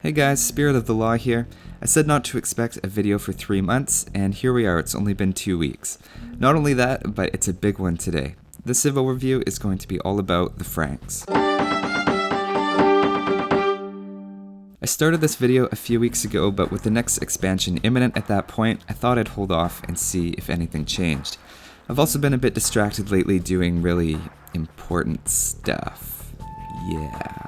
Hey guys, Spirit of the Law here. I said not to expect a video for 3 months, and here we are, it's only been 2 weeks. Not only that, but it's a big one today. This Civ overview is going to be all about the Franks. I started this video a few weeks ago, but with the next expansion imminent at that point, I thought I'd hold off and see if anything changed. I've also been a bit distracted lately doing really important stuff. Yeah.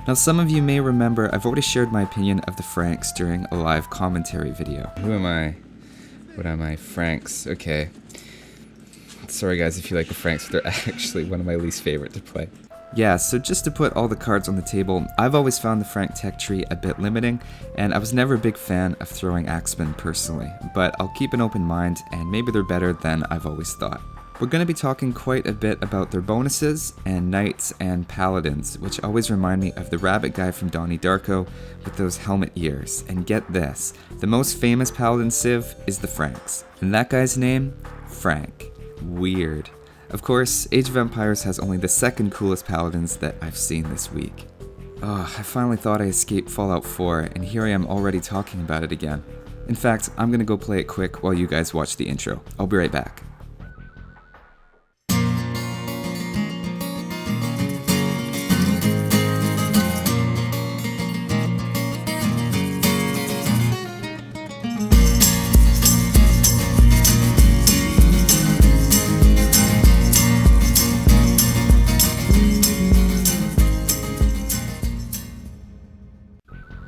Now some of you may remember I've already shared my opinion of the Franks during a live commentary video. Who am I? What am I? Franks. Okay. Sorry guys if you like the Franks, but they're actually one of my least favorite to play. Yeah, so just to put all the cards on the table, I've always found the Frank tech tree a bit limiting, and I was never a big fan of throwing Axeman personally, but I'll keep an open mind, and maybe they're better than I've always thought. We're going to be talking quite a bit about their bonuses, and knights and paladins, which always remind me of the rabbit guy from Donnie Darko with those helmet ears. And get this, the most famous paladin civ is the Franks, and that guy's name? Frank. Weird. Of course, Age of Empires has only the second coolest paladins that I've seen this week. Oh, I finally thought I escaped Fallout 4, and here I am already talking about it again. In fact, I'm gonna go play it quick while you guys watch the intro. I'll be right back.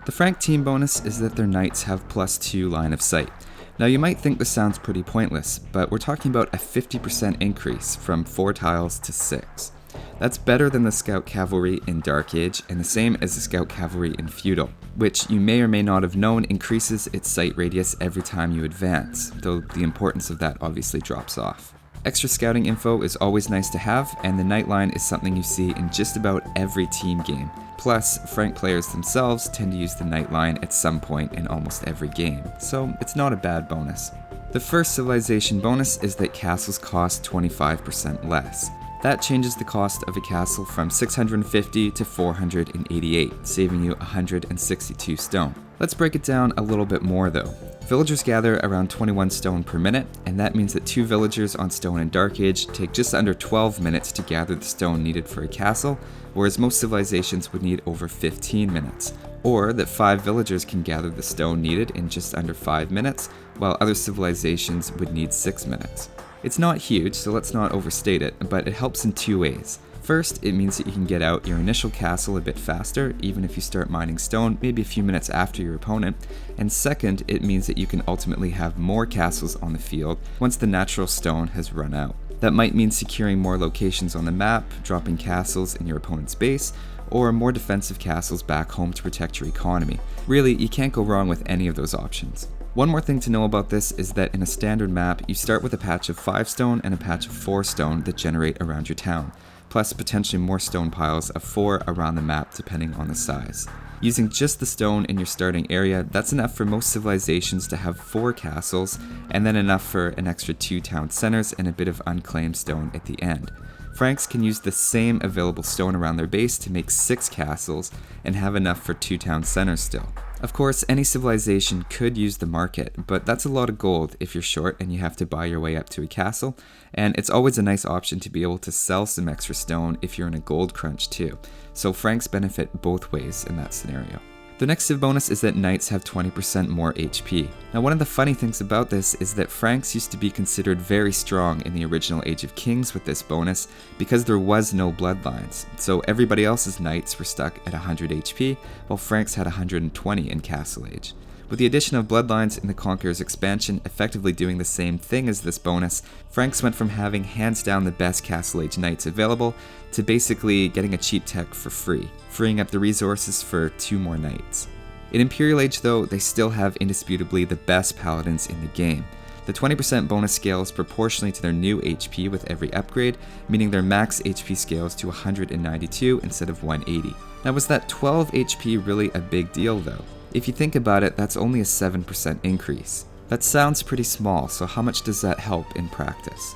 The Frank team bonus is that their knights have +2 line of sight. Now you might think this sounds pretty pointless, but we're talking about a 50% increase from 4 tiles to 6. That's better than the Scout Cavalry in Dark Age, and the same as the Scout Cavalry in Feudal, which you may or may not have known increases its sight radius every time you advance, though the importance of that obviously drops off. Extra scouting info is always nice to have, and the night line is something you see in just about every team game. Plus, Frank players themselves tend to use the night line at some point in almost every game, so it's not a bad bonus. The first civilization bonus is that castles cost 25% less. That changes the cost of a castle from 650 to 488, saving you 162 stone. Let's break it down a little bit more though. Villagers gather around 21 stone per minute, and that means that 2 villagers on stone in Dark Age take just under 12 minutes to gather the stone needed for a castle, whereas most civilizations would need over 15 minutes. Or that 5 villagers can gather the stone needed in just under 5 minutes, while other civilizations would need 6 minutes. It's not huge, so let's not overstate it, but it helps in 2 ways. First, it means that you can get out your initial castle a bit faster, even if you start mining stone maybe a few minutes after your opponent. And second, it means that you can ultimately have more castles on the field once the natural stone has run out. That might mean securing more locations on the map, dropping castles in your opponent's base, or more defensive castles back home to protect your economy. Really, you can't go wrong with any of those options. One more thing to know about this is that in a standard map, you start with a patch of 5 stone and a patch of 4 stone that generate around your town, plus potentially more stone piles of 4 around the map depending on the size. Using just the stone in your starting area, that's enough for most civilizations to have 4 castles, and then enough for an extra 2 town centers and a bit of unclaimed stone at the end. Franks can use the same available stone around their base to make 6 castles and have enough for 2 town centers still. Of course, any civilization could use the market, but that's a lot of gold if you're short and you have to buy your way up to a castle, and it's always a nice option to be able to sell some extra stone if you're in a gold crunch too, so Franks benefit both ways in that scenario. The next civ bonus is that knights have 20% more HP. Now one of the funny things about this is that Franks used to be considered very strong in the original Age of Kings with this bonus because there was no bloodlines, so everybody else's knights were stuck at 100 HP while Franks had 120 in Castle Age. With the addition of bloodlines in the Conqueror's expansion effectively doing the same thing as this bonus, Franks went from having hands down the best Castle Age knights available to basically getting a cheap tech for free, freeing up the resources for 2 more knights. In Imperial Age though, they still have indisputably the best paladins in the game. The 20% bonus scales proportionally to their new HP with every upgrade, meaning their max HP scales to 192 instead of 180. Now was that 12 HP really a big deal though? If you think about it, that's only a 7% increase. That sounds pretty small, so how much does that help in practice?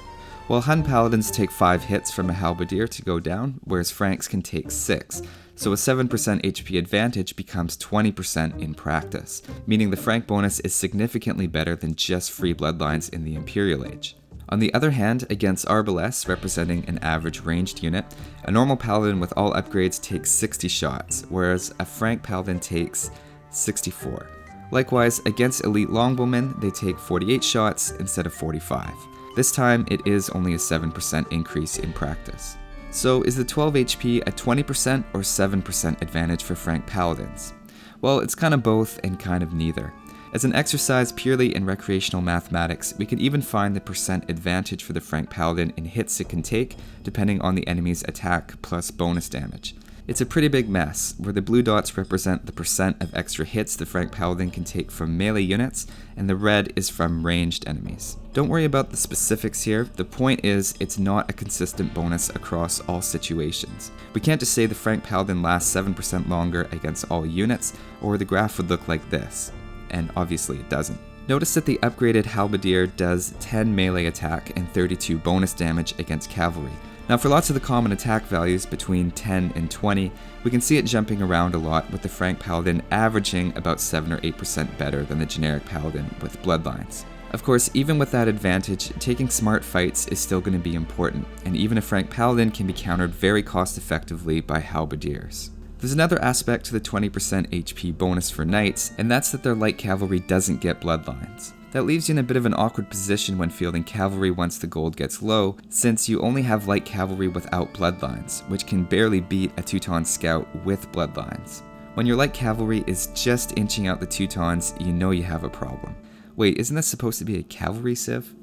Well, Hun Paladins take 5 hits from a halberdier to go down, whereas Franks can take 6. so a 7% HP advantage becomes 20% in practice, meaning the Frank bonus is significantly better than just free bloodlines in the Imperial Age. On the other hand, against Arbalest, representing an average ranged unit, a normal paladin with all upgrades takes 60 shots, whereas a Frank paladin takes 64. Likewise, against elite longbowmen, they take 48 shots instead of 45. This time, it is only a 7% increase in practice. So is the 12 HP a 20% or 7% advantage for Frank paladins? Well, it's kind of both and kind of neither. As an exercise purely in recreational mathematics, we can even find the percent advantage for the Frank paladin in hits it can take, depending on the enemy's attack plus bonus damage. It's a pretty big mess, where the blue dots represent the percent of extra hits the Frank paladin can take from melee units, and the red is from ranged enemies. Don't worry about the specifics here, the point is it's not a consistent bonus across all situations. We can't just say the Frank paladin lasts 7% longer against all units, or the graph would look like this. And obviously it doesn't. Notice that the upgraded halberdier does 10 melee attack and 32 bonus damage against cavalry. Now for lots of the common attack values between 10 and 20, we can see it jumping around a lot, with the Frank paladin averaging about 7 or 8% better than the generic paladin with bloodlines. Of course, even with that advantage, taking smart fights is still going to be important, and even a Frank paladin can be countered very cost effectively by halberdiers. There's another aspect to the 20% HP bonus for knights, and that's that their light cavalry doesn't get bloodlines. That leaves you in a bit of an awkward position when fielding cavalry once the gold gets low, since you only have light cavalry without bloodlines, which can barely beat a Teuton scout with bloodlines. When your light cavalry is just inching out the Teutons, you know you have a problem. Wait, isn't this supposed to be a cavalry civ?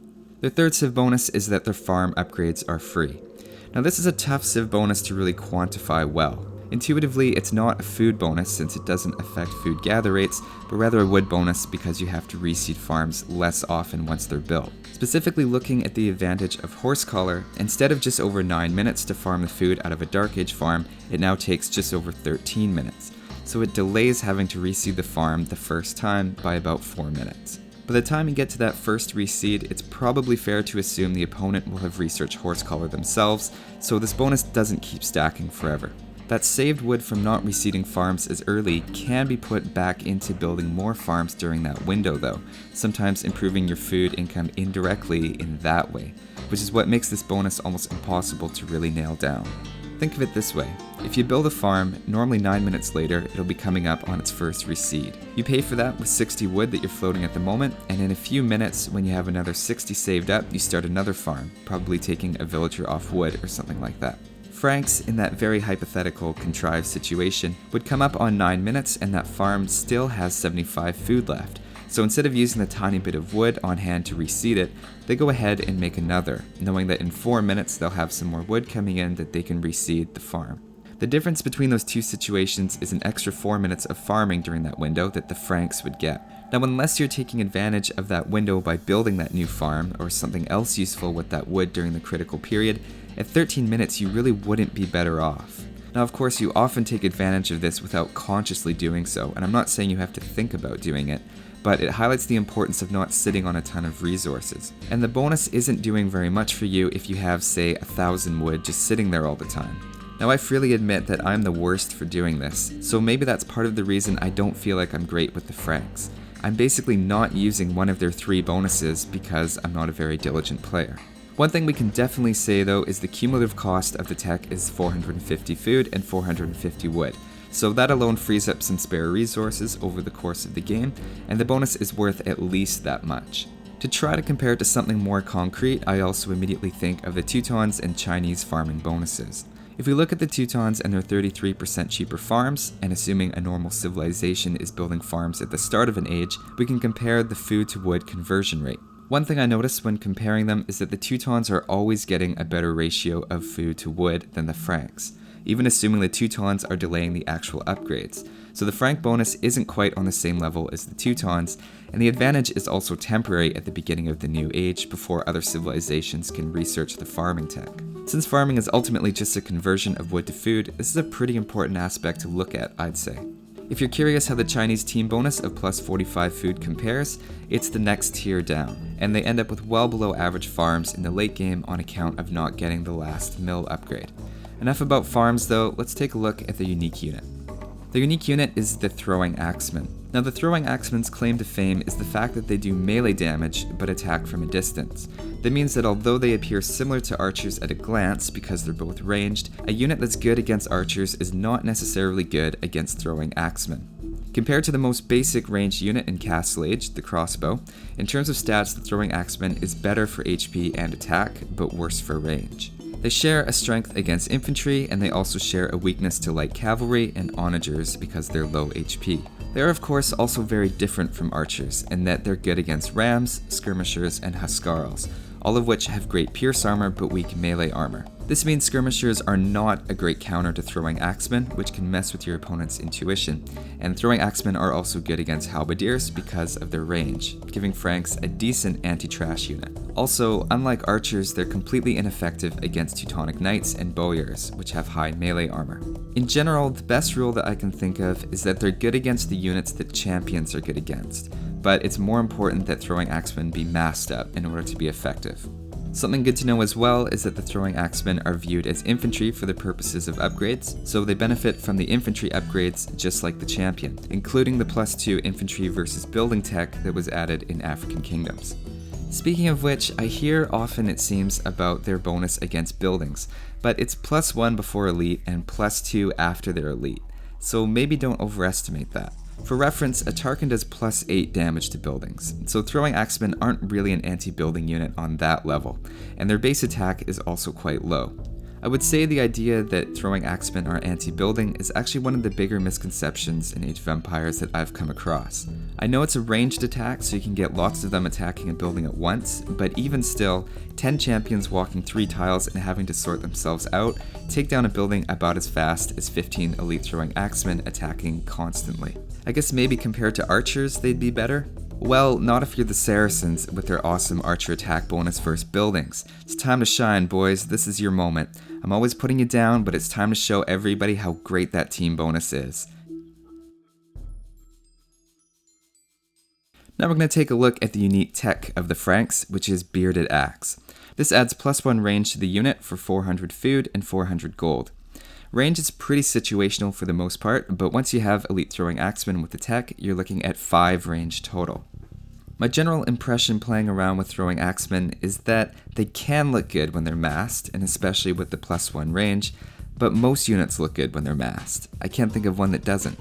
Their third civ bonus is that their farm upgrades are free. Now this is a tough civ bonus to really quantify well. Intuitively, it's not a food bonus since it doesn't affect food gather rates, but rather a wood bonus because you have to reseed farms less often once they're built. Specifically looking at the advantage of Horsecollar, instead of just over 9 minutes to farm the food out of a Dark Age farm, it now takes just over 13 minutes. So it delays having to reseed the farm the first time by about 4 minutes. By the time you get to that first reseed, it's probably fair to assume the opponent will have researched Horsecollar themselves, so this bonus doesn't keep stacking forever. That saved wood from not reseeding farms as early can be put back into building more farms during that window though, sometimes improving your food income indirectly in that way, which is what makes this bonus almost impossible to really nail down. Think of it this way, if you build a farm, normally 9 minutes later it'll be coming up on its first reseed. You pay for that with 60 wood that you're floating at the moment, and in a few minutes when you have another 60 saved up, you start another farm, probably taking a villager off wood or something like that. Franks, in that very hypothetical contrived situation, would come up on 9 minutes and that farm still has 75 food left. So instead of using the tiny bit of wood on hand to reseed it, they go ahead and make another, knowing that in 4 minutes they'll have some more wood coming in that they can reseed the farm. The difference between those two situations is an extra 4 minutes of farming during that window that the Franks would get. Now, unless you're taking advantage of that window by building that new farm or something else useful with that wood during the critical period, at 13 minutes you really wouldn't be better off. Now, of course, you often take advantage of this without consciously doing so, and I'm not saying you have to think about doing it, but it highlights the importance of not sitting on a ton of resources. And the bonus isn't doing very much for you if you have, say, 1,000 wood just sitting there all the time. Now, I freely admit that I'm the worst for doing this, so maybe that's part of the reason I don't feel like I'm great with the Franks. I'm basically not using one of their 3 bonuses because I'm not a very diligent player. One thing we can definitely say though is the cumulative cost of the tech is 450 food and 450 wood, so that alone frees up some spare resources over the course of the game, and the bonus is worth at least that much. To try to compare it to something more concrete, I also immediately think of the Teutons and Chinese farming bonuses. If we look at the Teutons and their 33% cheaper farms, and assuming a normal civilization is building farms at the start of an age, we can compare the food to wood conversion rate. One thing I noticed when comparing them is that the Teutons are always getting a better ratio of food to wood than the Franks, even assuming the Teutons are delaying the actual upgrades. So the Frank bonus isn't quite on the same level as the Teutons, and the advantage is also temporary at the beginning of the new age before other civilizations can research the farming tech. Since farming is ultimately just a conversion of wood to food, this is a pretty important aspect to look at, I'd say. If you're curious how the Chinese team bonus of plus 45 food compares, it's the next tier down, and they end up with well below average farms in the late game on account of not getting the last mill upgrade. Enough about farms though, let's take a look at the unique unit. The unique unit is the Throwing Axeman. Now the Throwing Axeman's claim to fame is the fact that they do melee damage but attack from a distance. That means that although they appear similar to archers at a glance because they're both ranged, a unit that's good against archers is not necessarily good against Throwing Axemen. Compared to the most basic ranged unit in Castle Age, the crossbow, in terms of stats the Throwing Axeman is better for HP and attack, but worse for range. They share a strength against infantry, and they also share a weakness to light cavalry and onagers because they're low HP. They are of course also very different from archers in that they're good against rams, skirmishers, and huscarls, all of which have great pierce armor but weak melee armor. This means skirmishers are not a great counter to Throwing Axemen, which can mess with your opponent's intuition, and Throwing Axemen are also good against halberdiers because of their range, giving Franks a decent anti-trash unit. Also, unlike archers, they're completely ineffective against Teutonic knights and bowyers, which have high melee armor. In general, the best rule that I can think of is that they're good against the units that champions are good against, but it's more important that Throwing Axemen be masked up in order to be effective. Something good to know as well is that the Throwing Axemen are viewed as infantry for the purposes of upgrades, so they benefit from the infantry upgrades just like the champion, including the +2 infantry versus building tech that was added in African kingdoms. Speaking of which, I hear often it seems about their bonus against buildings, but it's +1 before elite and +2 after they're elite, so maybe don't overestimate that. For reference, a Tarkin does +8 damage to buildings, so Throwing Axemen aren't really an anti-building unit on that level, and their base attack is also quite low. I would say the idea that Throwing Axemen are anti-building is actually one of the bigger misconceptions in Age of Empires that I've come across. I know it's a ranged attack, so you can get lots of them attacking a building at once, but even still, 10 champions walking 3 tiles and having to sort themselves out take down a building about as fast as 15 elite Throwing Axemen attacking constantly. I guess maybe compared to archers, they'd be better? Well, not if you're the Saracens with their awesome archer attack bonus versus buildings. It's time to shine, boys. This is your moment. I'm always putting you down, but it's time to show everybody how great that team bonus is. Now we're going to take a look at the unique tech of the Franks, which is Bearded Axe. This adds +1 range to the unit for 400 food and 400 gold. Range is pretty situational for the most part, but once you have elite Throwing Axemen with the tech, you're looking at 5 range total. My general impression playing around with Throwing Axemen is that they can look good when they're masked, and especially with the +1 range, but most units look good when they're masked. I can't think of one that doesn't.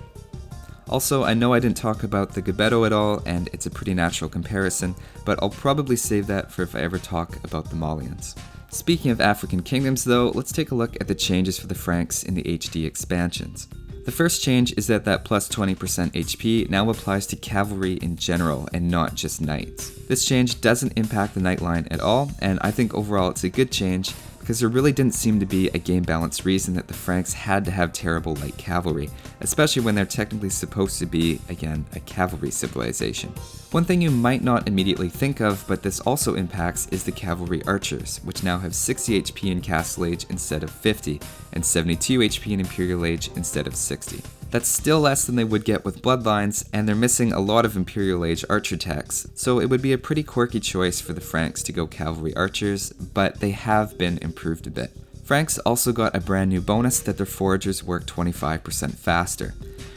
Also, I know I didn't talk about the Gabetto at all, and it's a pretty natural comparison, but I'll probably save that for if I ever talk about the Malians. Speaking of African kingdoms though, let's take a look at the changes for the Franks in the HD expansions. The first change is that +20% HP now applies to cavalry in general and not just knights. This change doesn't impact the knight line at all, and I think overall it's a good change because there really didn't seem to be a game balance reason that the Franks had to have terrible light cavalry, especially when they're technically supposed to be, again, a cavalry civilization. One thing you might not immediately think of, but this also impacts, is the cavalry archers, which now have 60 HP in Castle Age instead of 50, and 72 HP in Imperial Age instead of 60. That's still less than they would get with Bloodlines, and they're missing a lot of Imperial Age archer techs, so it would be a pretty quirky choice for the Franks to go cavalry archers, but they have been improved a bit. Franks also got a brand new bonus that their foragers work 25% faster.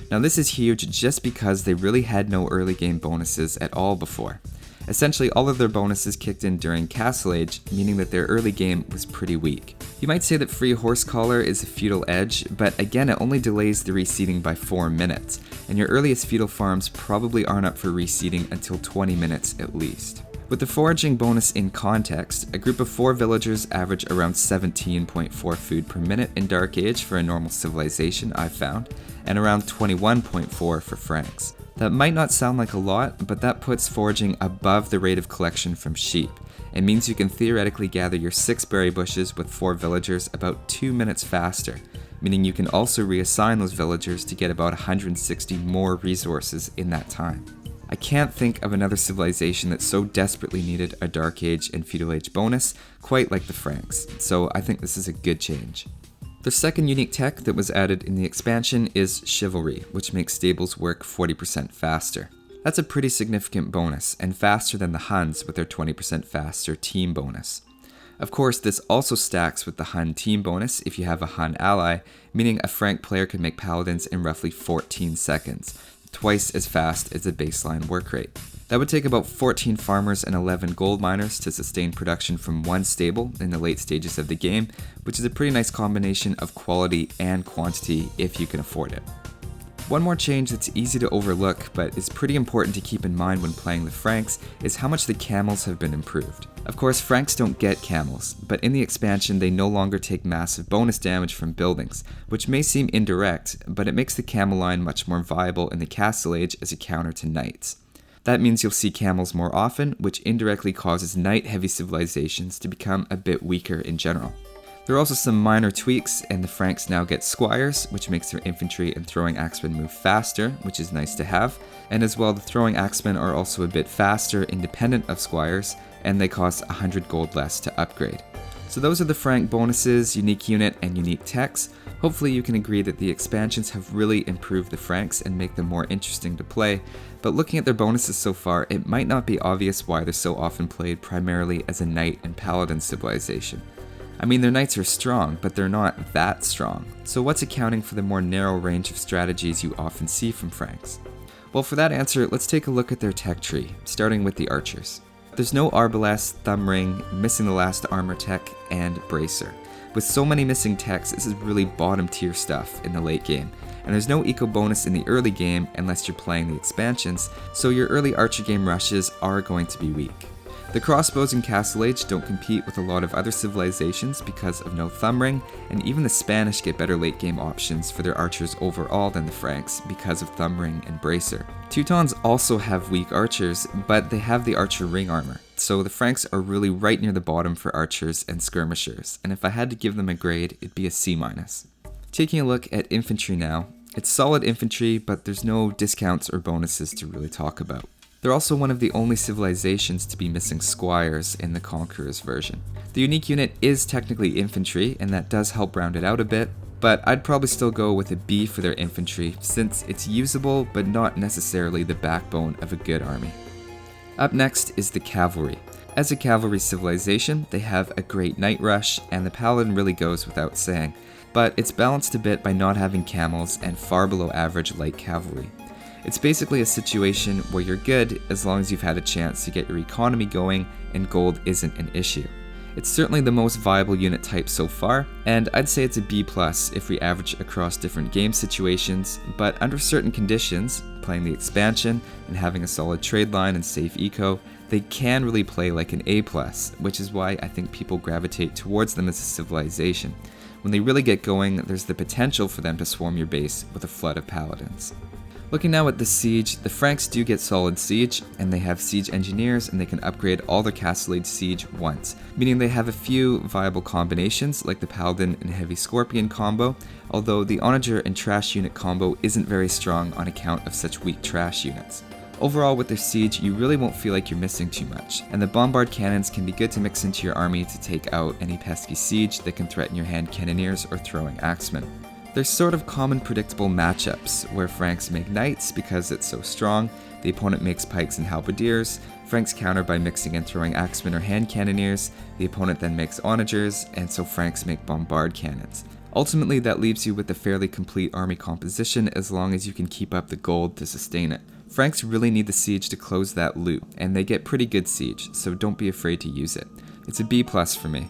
Now this is huge just because they really had no early game bonuses at all before. Essentially all of their bonuses kicked in during Castle Age, meaning that their early game was pretty weak. You might say that free horse collar is a feudal edge, but again it only delays the reseeding by 4 minutes, and your earliest feudal farms probably aren't up for reseeding until 20 minutes at least. With the foraging bonus in context, a group of 4 villagers average around 17.4 food per minute in Dark Age for a normal civilization, I've found, and around 21.4 for Franks. That might not sound like a lot, but that puts foraging above the rate of collection from sheep. It means you can theoretically gather your 6 berry bushes with 4 villagers about 2 minutes faster, meaning you can also reassign those villagers to get about 160 more resources in that time. I can't think of another civilization that so desperately needed a Dark Age and Feudal Age bonus quite like the Franks, so I think this is a good change. The second unique tech that was added in the expansion is Chivalry, which makes stables work 40% faster. That's a pretty significant bonus, and faster than the Huns with their 20% faster team bonus. Of course, this also stacks with the Hun team bonus if you have a Hun ally, meaning a Frank player can make paladins in roughly 14 seconds, twice as fast as the baseline work rate. That would take about 14 farmers and 11 gold miners to sustain production from one stable in the late stages of the game, which is a pretty nice combination of quality and quantity if you can afford it. One more change that's easy to overlook but is pretty important to keep in mind when playing the Franks is how much the camels have been improved. Of course, Franks don't get camels, but in the expansion they no longer take massive bonus damage from buildings, which may seem indirect, but it makes the camel line much more viable in the Castle Age as a counter to knights. That means you'll see camels more often, which indirectly causes knight-heavy civilizations to become a bit weaker in general. There are also some minor tweaks, and the Franks now get squires, which makes their infantry and throwing axemen move faster, which is nice to have. And as well, the throwing axemen are also a bit faster independent of squires, and they cost 100 gold less to upgrade. So those are the Frank bonuses, unique unit, and unique techs. Hopefully you can agree that the expansions have really improved the Franks and make them more interesting to play, but looking at their bonuses so far, it might not be obvious why they're so often played primarily as a knight and paladin civilization. I mean, their knights are strong, but they're not that strong. So what's accounting for the more narrow range of strategies you often see from Franks? Well, for that answer, let's take a look at their tech tree, starting with the archers. There's no arbalest, thumb ring, missing the last armor tech, and bracer. With so many missing techs, this is really bottom tier stuff in the late game, and there's no eco bonus in the early game unless you're playing the expansions, so your early archer game rushes are going to be weak. The crossbows in Castle Age don't compete with a lot of other civilizations because of no thumb ring, and even the Spanish get better late game options for their archers overall than the Franks because of thumb ring and bracer. Teutons also have weak archers, but they have the archer ring armor, so the Franks are really right near the bottom for archers and skirmishers, and if I had to give them a grade, it'd be a C-. Taking a look at infantry now, it's solid infantry, but there's no discounts or bonuses to really talk about. They're also one of the only civilizations to be missing squires in the Conqueror's version. The unique unit is technically infantry, and that does help round it out a bit, but I'd probably still go with a B for their infantry, since it's usable but not necessarily the backbone of a good army. Up next is the Cavalry. As a cavalry civilization, they have a great night rush, and the paladin really goes without saying, but it's balanced a bit by not having camels and far below average light cavalry. It's basically a situation where you're good as long as you've had a chance to get your economy going and gold isn't an issue. It's certainly the most viable unit type so far, and I'd say it's a B+ if we average across different game situations, but under certain conditions, playing the expansion and having a solid trade line and safe eco, they can really play like an A+, which is why I think people gravitate towards them as a civilization. When they really get going, there's the potential for them to swarm your base with a flood of paladins. Looking now at the siege, the Franks do get solid siege, and they have siege engineers, and they can upgrade all their Castle Age siege once, meaning they have a few viable combinations like the Paladin and Heavy Scorpion combo, although the Onager and Trash unit combo isn't very strong on account of such weak trash units. Overall, with their siege, you really won't feel like you're missing too much, and the bombard cannons can be good to mix into your army to take out any pesky siege that can threaten your hand cannoneers or throwing axemen. There's sort of common predictable matchups, where Franks make knights because it's so strong, the opponent makes pikes and halberdiers, Franks counter by mixing and throwing axemen or hand cannoneers, the opponent then makes onagers, and so Franks make bombard cannons. Ultimately, that leaves you with a fairly complete army composition as long as you can keep up the gold to sustain it. Franks really need the siege to close that loop, and they get pretty good siege, so don't be afraid to use it. It's a B+ for me.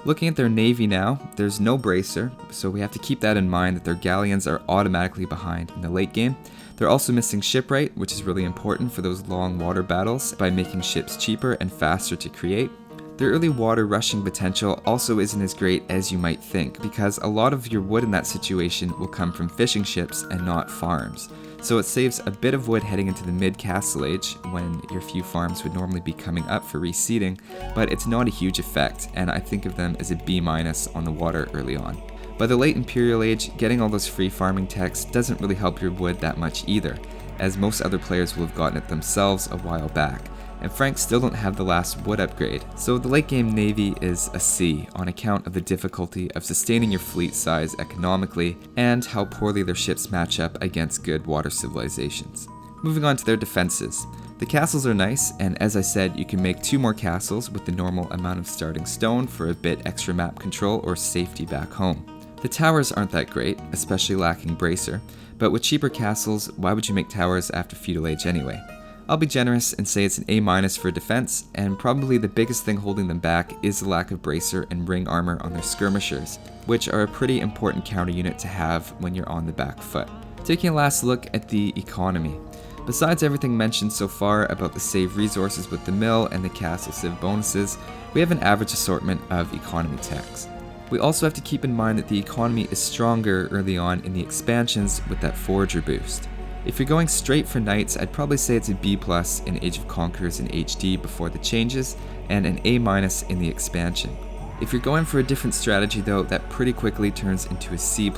Looking at their navy now, there's no bracer, so we have to keep that in mind that their galleons are automatically behind in the late game. They're also missing shipwright, which is really important for those long water battles by making ships cheaper and faster to create. Their early water rushing potential also isn't as great as you might think, because a lot of your wood in that situation will come from fishing ships and not farms. So it saves a bit of wood heading into the mid-Castle Age, when your few farms would normally be coming up for reseeding, but it's not a huge effect, and I think of them as a B- on the water early on. By the late Imperial Age, getting all those free farming techs doesn't really help your wood that much either, as most other players will have gotten it themselves a while back, and Franks still don't have the last wood upgrade, so the late game navy is a C on account of the difficulty of sustaining your fleet size economically and how poorly their ships match up against good water civilizations. Moving on to their defenses. The castles are nice, and as I said, you can make 2 more castles with the normal amount of starting stone for a bit extra map control or safety back home. The towers aren't that great, especially lacking bracer, but with cheaper castles, why would you make towers after feudal age anyway? I'll be generous and say it's an A- for defense, and probably the biggest thing holding them back is the lack of bracer and ring armor on their skirmishers, which are a pretty important counter unit to have when you're on the back foot. Taking a last look at the economy. Besides everything mentioned so far about the save resources with the mill and the castle civ bonuses, we have an average assortment of economy techs. We also have to keep in mind that the economy is stronger early on in the expansions with that forager boost. If you're going straight for knights, I'd probably say it's a B+ in Age of Conquerors in HD before the changes, and an A- in the expansion. If you're going for a different strategy though, that pretty quickly turns into a C+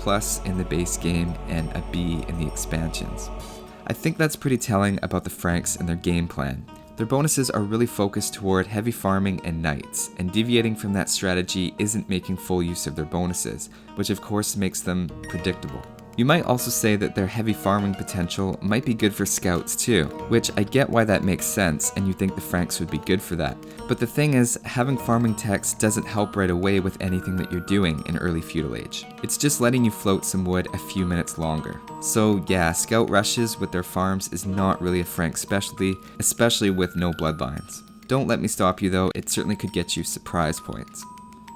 in the base game and a B in the expansions. I think that's pretty telling about the Franks and their game plan. Their bonuses are really focused toward heavy farming and knights, and deviating from that strategy isn't making full use of their bonuses, which of course makes them predictable. You might also say that their heavy farming potential might be good for scouts too, which I get why that makes sense and you think the Franks would be good for that. But the thing is, having farming techs doesn't help right away with anything that you're doing in early feudal age. It's just letting you float some wood a few minutes longer. So yeah, scout rushes with their farms is not really a Frank specialty, especially with no bloodlines. Don't let me stop you though, it certainly could get you surprise points.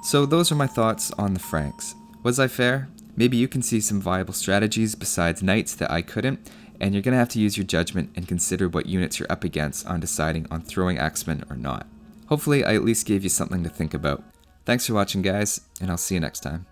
So those are my thoughts on the Franks. Was I fair? Maybe you can see some viable strategies besides knights that I couldn't, and you're going to have to use your judgment and consider what units you're up against on deciding on throwing Axeman or not. Hopefully I at least gave you something to think about. Thanks for watching guys, and I'll see you next time.